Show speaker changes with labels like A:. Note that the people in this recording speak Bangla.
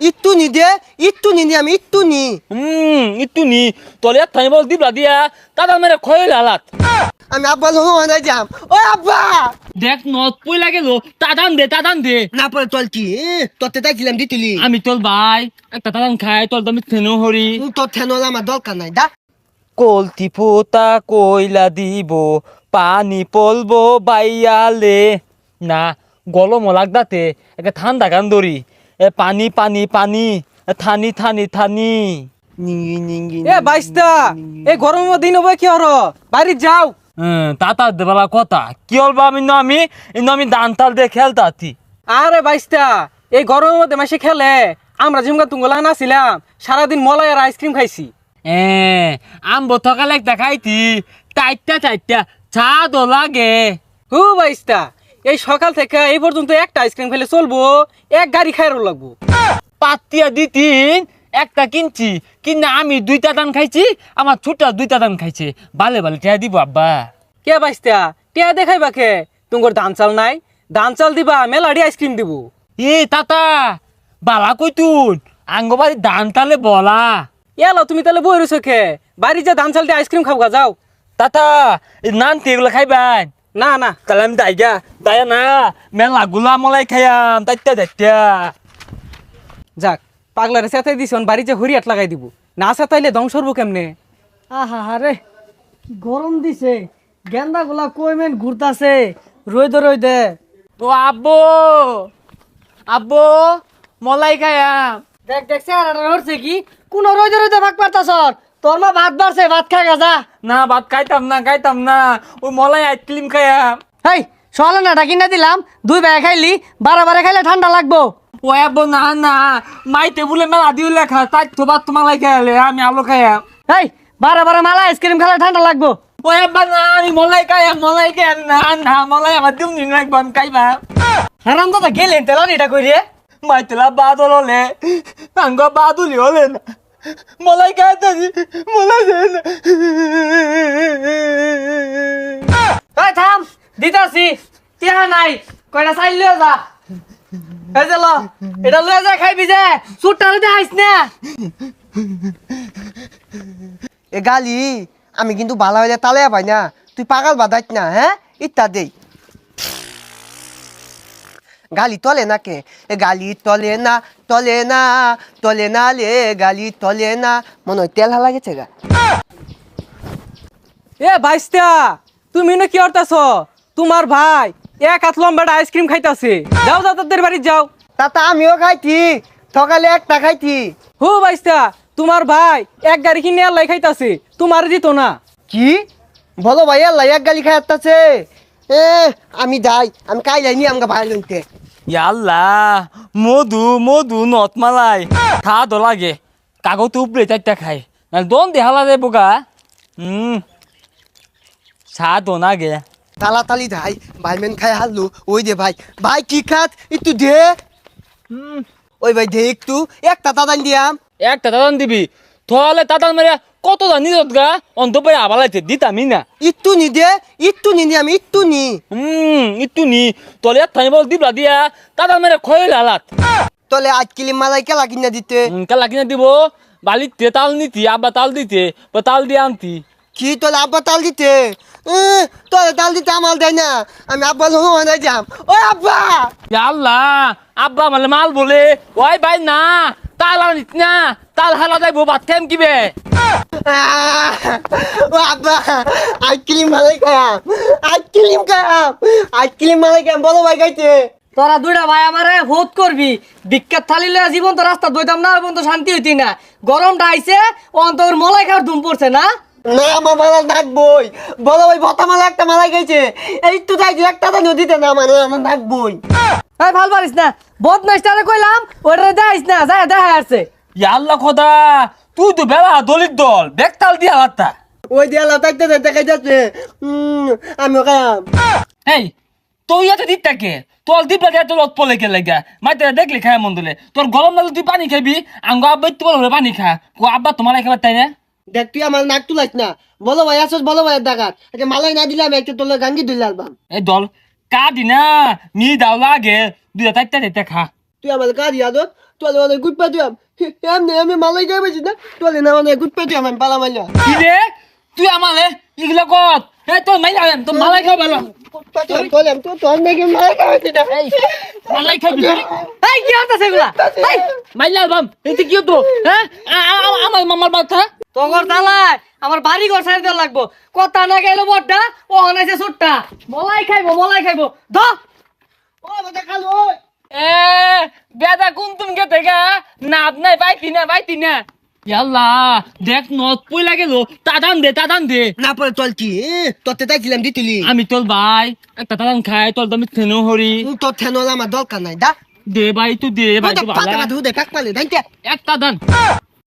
A: ইট্টু নি দে ইট্টু নি আমি ইট্টু নি
B: ইট্টু নি তোর এক থানি বল দিবলা দিয়া তাদের মেরে খয়ে লালাত
A: আমি আব্বা লোক যাম ও আব্বা
B: দেখ নত পই লাগে লো তাদান দে
A: না পরে তোর কি তোরতে তাইছিলাম দিতুলি
B: আমি তোর ভাই একটা তাদান খাই তোর দামি থেনো হরি
A: তোর ঠেনল আমার দরকার নাই দা
B: কলতি পোতা কইলা দিব পানি পলবো বাইয়ালে না গলম লাগদাতে একটা ঠান্ডা গান ধরি পানি পানি পানি থানি থানি থানি
A: নিঙ্গি নিঙ্গি
C: এ বাইস্তা এ গরমের দিন হবে কি হর বাড়ি যাও
B: তাতা দেবালা কথা কি হল বা আমি দান তাল দিয়ে খেলতাতি
C: আরে বাইস্তা এই গরমের মধ্যে মাসে খেলে আমরা ঝুমকা তুঙ্গলা নাছিলাম সারাদিন মলাই আর আইসক্রিম খাইছি
B: আমবো থকালে একটা খাইতি চারটা চা দো লাগে
C: হু বাইস্তা এই সকাল থেকে এই পর্যন্ত একটা আইসক্রিম খেলে চলবো এক গাড়ি খাইরও লাগবো
B: পাতিয়া দিতিন একটা কিনছি কিনা আমি দুইটা দান খাইছি আমার ছোট দুইটা দান খাইছে বালে বালে টিয়া দিব আব্বা
C: কে বাইস্তা টিয়া দেখাইবা কে তুঙ্গর ধান চাল নাই ধান চাল দিবা মেলাডি আইসক্রিম দিব
B: তাতা বালা কইতুন আঙ্গবাড়ি দান তালে বলা
C: এলো তুমি তাহলে বই রয়েছো খে বাড়ি যা ধান চাল দিয়ে আইসক্রিম খাওয়া যাও
B: তাতা নান এগুলো খাইবান
C: না না
B: তাহলে আমি দায়া না মেলা গুলা মলাই খাইয়াম তাইতা
C: যাক পাগলারে সেতাই দিছ বাড়ি যে হরিয়াট লাগাই দিব না সেতাইলে ধ্বংস হবো কেমনে
D: আহা হারে কি গরম দিছে গেন্দা গুলা কইমেন ঘুরতাছে রই দে
B: ও আব্বো মলাই খাইয়াম
D: দেখ দেখ চেহারাটা হচ্ছে কি কোন রই দে ভাগ পারতাছ তোর মা ভাত বাড়ছে ভাত খা গা যা
B: না ভাত খাইতাম না ওই মলাই আইসক্রিম খাইয়াম
D: হেই সকালে না ডাকি না দিলাম দুই ভাই খাইলি বারে খাইলে ঠান্ডা লাগবো
B: ও আব্বো না মাই টেবুলে মেলা দিও লেখা তাই তো ভাত তোমালাই খাইলে আমি আলো খাইয়াম
D: হেই বারে মালা আইসক্রিম খেলে ঠান্ডা লাগবো
B: ও আব্বা না আমি মলাই খাইয়াম না মলাই আমার দিম নিন রাখবো আমি খাইবা
D: হারাম দাদা গেলেন তেলা এটা কই রে
B: মাই তেলা বাদল হলে আঙ্গ বাদুলি হলে না মলাই খাইতাছি মলাই দেয় না
D: এই থাম দিতাছি টিয়া নাই কয়টা চাইল লিয়ে যা এই যে ল এটা লয়ে যা খাইবি যে সুটটা লইতে আইস না
A: এ গালি আমি কিন্তু ভালো হইলে তালে পাই না তুই পাগল বাদাইত না হ্যাঁ ইত্যা দেই গালি তলে না কে এ গালি তলে না লে গালি তলে না মনে হয় তেল হালা গেছে গা
C: এ বাইস্তা তুমি না কি করতেছ তোমার ভাই এক হাত লম্বাটা আইসক্রিম খাইতাছে যাও তাদের বাড়ি যাও
A: তাতা আমিও খাইতি সকালে একটা খাইতি
C: হু বাইস্তা তোমার ভাই এক গাড়ি কিনে আল্লাহ খাইতাছে তোমার দিত না
A: কি বলো ভাই আল্লাহ এক গালি খাই আসতেছে আমি যাই আমি কাই যাইনি আমাকে ভাই লইতে
B: আল্লাহ মধু নত মালাই খা দো লাগে কাগজ উপরে চারটা খাই না দন দেহালা দে বোকা চা দো না গে
A: তালি ভাই ভাই মেন খাই হারলু ওই দে ভাই কি খাত একটু দে ওই ভাই দে একটু একটা তাদান দিয়াম
B: একটা দাদান দিবি তাহলে দাদান মেরে কত জানি গা অন্ত পাই আবালাইতে দিতামি না
A: একটু নি দে একটু নি আমি একটু নি
B: ইট্টু নি তোলে এক থানি বল দিবলা দিয়া দাদান মেরে খয়ে লালাত
A: তলে আজ কিলি মালাই কেলা কিনা দিতে
B: কালা কিনে দিব বালিতে তাল নিতি আব্বা তাল দিতে তাল দিয়ে আনতি
A: কি তোলে আব্বা তাল দিতে তোলে তাল দিতে আমার দেয় না আমি আব্বা লোক যাম ও আব্বা
B: আল্লাহ আব্বা মানে মাল বলে ওই ভাই না তাল আনিস না তাল হালা যাইবো ভাত খাইম কিবে
A: ও আব্বা আইসক্রিম মালাই খাম আইসক্রিম মালাই খাম বলো ভাই খাইতে
D: তোরা দুইটা ভাই আমারে ভোট করবি বিখ্যাত থালি লয়ে জীবন তো রাস্তা দইতাম না এবং তো শান্তি হইতি না গরমটা আইছে অন্তর মলাই খাওয়ার ধুম পড়ছে না
A: না আমার মালা ডাকবই বলো ভাই ভতা মালা একটা মালাই খাইছে এই তো যাই একটা তো নদীতে না মানে আমার ডাকবই
D: এই ভাল পারিস না বদমাইশটারে কইলাম ওটা দেখাইস না যায় দেখা আসছে
B: আল্লাহ খোদা তুই তো বেলা দলিত দল বেকতাল দিয়া লাত্তা
A: ওই দেয়ালা থাকতে দেখাই যাচ্ছে আমি খাম
B: এই তুই এত দিকটাকে তোর দিবলা দিয়া তোর পলে কে লাগা মাইতে দেখলি খায় মন দিলে তোর গরম লাগলে তুই পানি খাবি আঙ্গ আব্বা তো বলে পানি খা কো আব্বা তোমার খাবার তাই না
A: দেখ তুই আমার নাক তুলাইস না বলো ভাই আসছ বলো ভাই ডাকাত আচ্ছা মালাই না দিলাম একটা তোলে গাঙ্গি দুই আলবাম
B: এই দল কাদি না মি দাও লাগে দুইটা চারটা দিতে খা
A: তুই আমার কাজ ইয়াদত তোলে মানে গুড পাতি এমনি আমি মালাই গায়ে বেশি না তোলে না মানে গুড পাতি আমি পালা মাইলা
B: কি রে তুই আমালে এগুলো কর এ তোর মাইলা তোর মালাই খাও ভালো
A: তোলে তো তোর নাকি মালাই গায়ে বেশি না
B: মালাই খাবি
D: এই কি হতাছে এগুলা এই
B: মাইলা বাম এতে কি হতো হ্যাঁ আমার মামার বাচ্চা
D: তোর তালায় আমার বাড়ি ঘর সাইড দেওয়া লাগবো কথা না গেল বড়টা ও হনাইছে ছোটটা মলাই খাইবো ধ
A: ও বাবা খালো
B: এ বেদা কোন তুমি কে থেকে না আপনাই পাইতি না ইয়াল্লা দেখ নত পই লাগে লো তাদান দে
A: না পরে তোল কি তোতে তাই দিলাম দিতুলি
B: আমি তোর ভাই একটা তাদান খাই তোর দামি থেনো হরি
A: তোর থেনলা আমার দরকার নাই দা
B: দে ভাই তুই দে ভাই
A: পাতা
B: তুই ভালো
A: পাতা ধু দে কাক পালে দাইতে
B: একটা দান